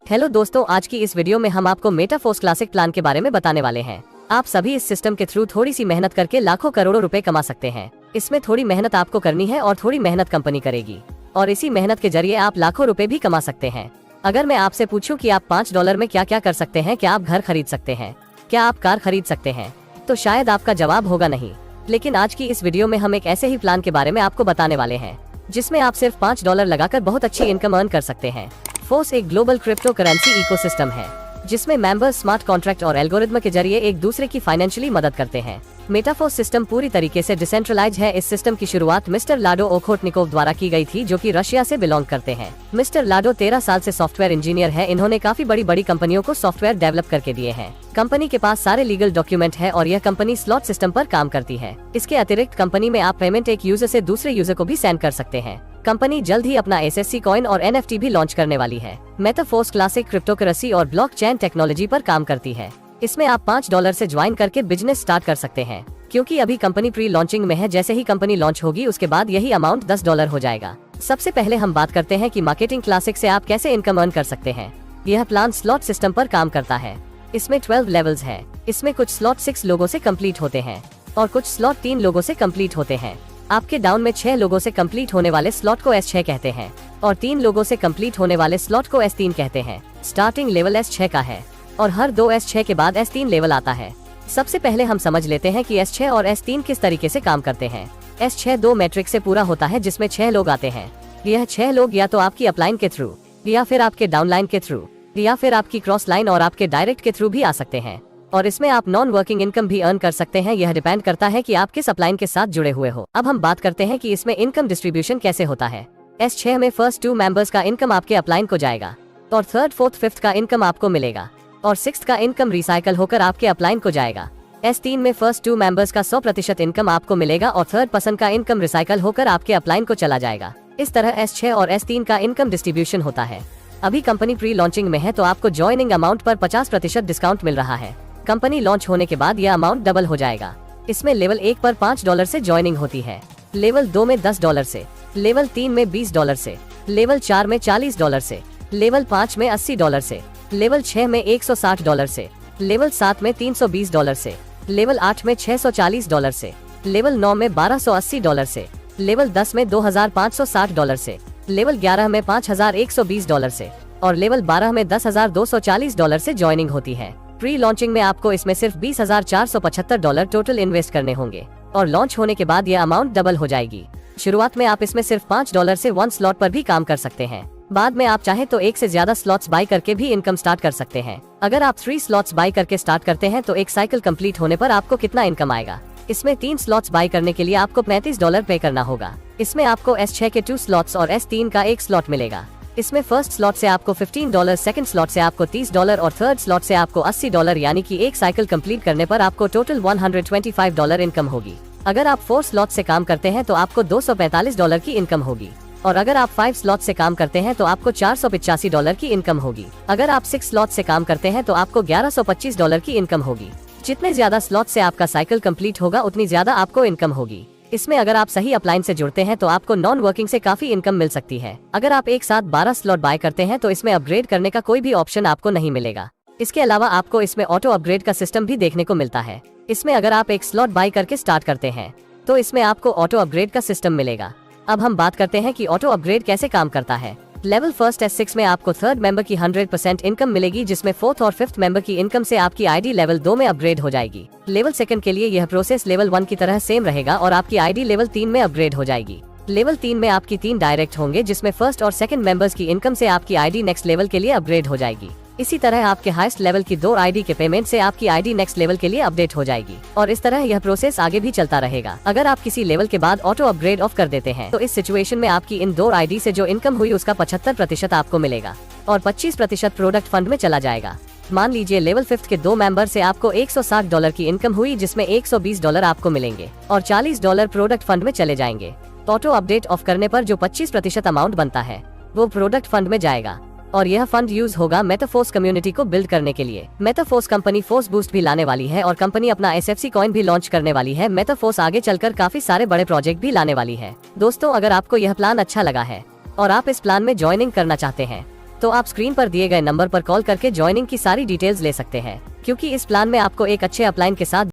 Hello दोस्तों, आज की इस वीडियो में हम आपको मेटाफोर्स क्लासिक प्लान के बारे में बताने वाले हैं। आप सभी इस सिस्टम के थ्रू थोड़ी सी मेहनत करके लाखों करोड़ों रुपए कमा सकते हैं। इसमें थोड़ी मेहनत आपको करनी है और थोड़ी मेहनत कंपनी करेगी, और इसी मेहनत के जरिए आप लाखों रुपए भी कमा सकते हैं। अगर मैं आपसे पूछूं कि आप $5 में क्या क्या कर सकते हैं, क्या आप घर खरीद सकते हैं, क्या आप कार खरीद सकते हैं, तो शायद आपका जवाब होगा नहीं। लेकिन आज की इस वीडियो में हम एक ऐसे ही प्लान के बारे में आपको बताने वाले हैं जिसमें आप सिर्फ $5 लगाकर बहुत अच्छी इनकम अर्न कर सकते हैं। फोर्स एक ग्लोबल क्रिप्टो करेंसी इकोसिस्टम है जिसमें मेंबर्स स्मार्ट कॉन्ट्रैक्ट और एल्गोरिथम के जरिए एक दूसरे की फाइनेंशियली मदद करते हैं। मेटाफोर्स सिस्टम पूरी तरीके से डिसेंट्रलाइज है। इस सिस्टम की शुरुआत मिस्टर लाडो ओखोटनिकोव द्वारा की गई थी, जो कि रशिया से बिलोंग करते हैं। मिस्टर लाडो 13 साल से सॉफ्टवेयर इंजीनियर है। इन्होंने काफी बड़ी कंपनियों को सॉफ्टवेयर डेवलप करके दिए हैं। कंपनी के पास सारे लीगल डॉक्यूमेंट है और यह कंपनी स्लॉट सिस्टम पर काम करती है। इसके अतिरिक्त कंपनी में आप पेमेंट एक यूजर से दूसरे यूजर को भी सेंड कर सकते हैं। कंपनी जल्द ही अपना SSC कॉइन और NFT भी लॉन्च करने वाली है। मेटाफोर्स क्लासिक क्रिप्टोकरेंसी और ब्लॉकचेन टेक्नोलॉजी पर काम करती है। इसमें आप $5 से ज्वाइन करके बिजनेस स्टार्ट कर सकते हैं, क्योंकि अभी कंपनी प्री लॉन्चिंग में है। जैसे ही कंपनी लॉन्च होगी उसके बाद यही अमाउंट $10 हो जाएगा। सबसे पहले हम बात करते हैं कि मार्केटिंग क्लासिक से आप कैसे इनकम अर्न कर सकते हैं। यह प्लान स्लॉट सिस्टम पर काम करता है। इसमें 12 लेवल्स है। इसमें कुछ स्लॉट 6 लोगों से कंप्लीट होते हैं और कुछ स्लॉट 3 लोगों से कंप्लीट होते हैं। आपके डाउन में 6 लोगों से कंप्लीट होने वाले स्लॉट को S6 कहते हैं और 3 लोगों से कंप्लीट होने वाले स्लॉट को S3 कहते हैं। स्टार्टिंग लेवल S6 का है और हर 2 S6 के बाद S3 लेवल आता है। सबसे पहले हम समझ लेते हैं कि S6 और S3 किस तरीके से काम करते हैं। S6 2 मैट्रिक से पूरा होता है जिसमें 6 लोग आते हैं। यह 6 लोग या तो आपकी अपलाइन के थ्रू, या फिर आपके डाउनलाइन के थ्रू, या फिर आपकी क्रॉस लाइन और आपके डायरेक्ट के थ्रू भी आ सकते हैं। और इसमें आप नॉन वर्किंग इनकम भी अर्न कर सकते हैं। यह डिपेंड करता है कि आप किस अपलाइन के साथ जुड़े हुए हो। अब हम बात करते हैं कि इसमें इनकम डिस्ट्रीब्यूशन कैसे होता है। S6 में फर्स्ट 2 मेंबर्स का इनकम आपके अपलाइन को जाएगा और थर्ड, फोर्थ, फिफ्थ का इनकम आपको मिलेगा और सिक्स्थ का इनकम रिसाइकल होकर आपके अपलाइन को जाएगा। S3 में फर्स्ट 2 मेंबर्स का 100% इनकम आपको मिलेगा और थर्ड पर्सन का इनकम रिसाइकल होकर आपके अपलाइन को चला जाएगा। इस तरह S6 और S3 का इनकम डिस्ट्रीब्यूशन होता है। अभी कंपनी प्री लॉन्चिंग में है, तो आपको ज्वाइनिंग अमाउंट पर 50% डिस्काउंट मिल रहा है। कंपनी लॉन्च होने के बाद यह अमाउंट डबल हो जाएगा। इसमें लेवल 1 पर $5 से ज्वाइनिंग होती है, लेवल 2 में $10 से, लेवल 3 में $20 से, लेवल 4 में $40 से, लेवल 5 में $80 से, लेवल 6 में $160 से, लेवल 7 में $320 से, लेवल 8 में $640 से, लेवल 9 में $1280 से, लेवल 10 में $2560 से, लेवल 11 में $5120 से और लेवल 12 में $10,240 से ज्वाइनिंग होती है। प्री लॉन्चिंग में आपको इसमें सिर्फ $20,475 टोटल इन्वेस्ट करने होंगे और लॉन्च होने के बाद यह अमाउंट डबल हो जाएगी। शुरुआत में आप इसमें सिर्फ $5 से 1 स्लॉट पर भी काम कर सकते हैं। बाद में आप चाहे तो एक से ज्यादा स्लॉट्स बाय करके भी इनकम स्टार्ट कर सकते हैं। अगर आप 3 स्लॉट्स बाय करके स्टार्ट करते हैं तो एक साइकिल कंप्लीट होने पर आपको कितना इनकम आएगा। इसमें 3 स्लॉट्स बाय करने के लिए आपको $35 पे करना होगा। इसमें आपको S6 के 2 स्लॉट्स और S3 का 1 स्लॉट मिलेगा। इसमें फर्स्ट स्लॉट से आपको $15, सेकंड स्लॉट से आपको $30 और थर्ड स्लॉट से आपको $80, यानी कि एक साइकिल कंप्लीट करने पर आपको टोटल $125 इनकम होगी। अगर आप 4 स्लॉट से काम करते हैं तो आपको $245 की इनकम होगी और अगर आप 5 स्लॉट से काम करते हैं तो आपको $485 की इनकम होगी। अगर आप 6 स्लॉट से काम करते हैं तो आपको $1125 की इनकम होगी। जितने ज्यादा स्लॉट से आपका साइकिल कंप्लीट होगा उतनी ज्यादा आपको इनकम होगी। इसमें अगर आप सही अपलाइन से जुड़ते हैं तो आपको नॉन वर्किंग से काफी इनकम मिल सकती है। अगर आप एक साथ 12 स्लॉट बाय करते हैं तो इसमें अपग्रेड करने का कोई भी ऑप्शन आपको नहीं मिलेगा। इसके अलावा आपको इसमें ऑटो अपग्रेड का सिस्टम भी देखने को मिलता है। इसमें अगर आप एक स्लॉट बाय करके स्टार्ट करते हैं तो इसमें आपको ऑटो अपग्रेड का सिस्टम मिलेगा। अब हम बात करते हैं कि ऑटो अपग्रेड कैसे काम करता है। लेवल फर्स्ट S6 में आपको थर्ड मेंबर की 100% इनकम मिलेगी, जिसमें फोर्थ और फिफ्थ मेंबर की इनकम से आपकी ID लेवल 2 में अपग्रेड हो जाएगी। लेवल सेकंड के लिए यह प्रोसेस लेवल 1 की तरह सेम रहेगा और आपकी ID लेवल 3 में अपग्रेड हो जाएगी। लेवल 3 में आपकी 3 डायरेक्ट होंगे, जिसमें फर्स्ट और सेकंड मेंबर्स की इनकम से आपकी ID नेक्स्ट लेवल के लिए अपग्रेड हो जाएगी। इसी तरह आपके हाईएस्ट लेवल की 2 ID के पेमेंट से आपकी ID नेक्स्ट लेवल के लिए अपडेट हो जाएगी और इस तरह यह प्रोसेस आगे भी चलता रहेगा। अगर आप किसी लेवल के बाद ऑटो अपग्रेड ऑफ कर देते हैं तो इस सिचुएशन में आपकी इन 2 ID से जो इनकम हुई उसका 75% आपको मिलेगा और 25% प्रोडक्ट फंड में चला जाएगा। मान लीजिए लेवल 5 के 2 मेंबर से आपको $160 की इनकम हुई, जिसमें $120 आपको मिलेंगे और $40 प्रोडक्ट फंड में चले जाएंगे। ऑटो अपडेट ऑफ करने पर जो 25% अमाउंट बनता है वो प्रोडक्ट फंड में जाएगा और यह फंड यूज होगा मेटाफोर्स कम्युनिटी को बिल्ड करने के लिए। मेटाफोर्स कंपनी फोर्स बूस्ट भी लाने वाली है और कंपनी अपना SFC कॉइन भी लॉन्च करने वाली है। मेटाफोर्स आगे चलकर काफी सारे बड़े प्रोजेक्ट भी लाने वाली है। दोस्तों, अगर आपको यह प्लान अच्छा लगा है और आप इस प्लान में ज्वाइनिंग करना चाहते हैं तो आप स्क्रीन पर दिए गए नंबर पर कॉल करके ज्वाइनिंग की सारी डिटेल्स ले सकते हैं, क्योंकि इस प्लान में आपको एक अच्छे अपलाइन के साथ